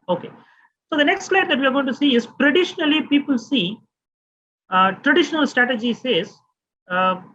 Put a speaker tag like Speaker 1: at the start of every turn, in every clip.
Speaker 1: Okay. So the next slide that we are going to see is traditionally people see, traditional strategy says,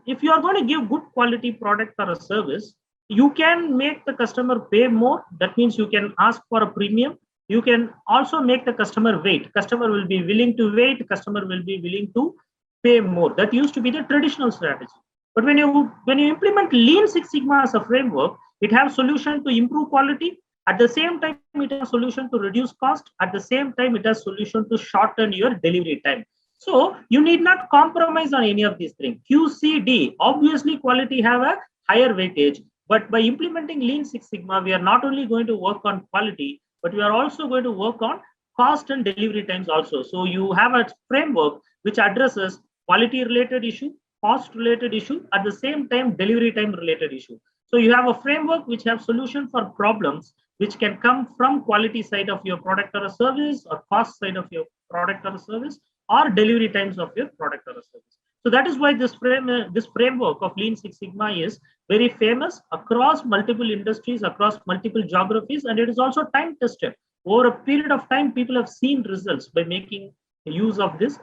Speaker 1: if you are going to give good quality product or a service, you can make the customer pay more. That means you can ask for a premium. You can also make the customer wait. Customer will be willing to wait. Customer will be willing to pay more. That used to be the traditional strategy. But when you implement Lean Six Sigma as a framework, it has solution to improve quality. At the same time, it has solution to reduce cost. At the same time, it has solution to shorten your delivery time. So you need not compromise on any of these things. QCD, obviously quality have a higher weightage, but by implementing Lean Six Sigma, we are not only going to work on quality, but we are also going to work on cost and delivery times also. So you have a framework which addresses quality related issue, cost related issue, at the same time delivery time related issue. So you have a framework which have solution for problems which can come from quality side of your product or a service, or cost side of your product or a service, or delivery times of your product or a service. So that is why this framework of Lean Six Sigma is very famous across multiple industries, across multiple geographies, and it is also time tested. Over a period of time, people have seen results by making use of this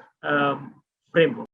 Speaker 1: framework.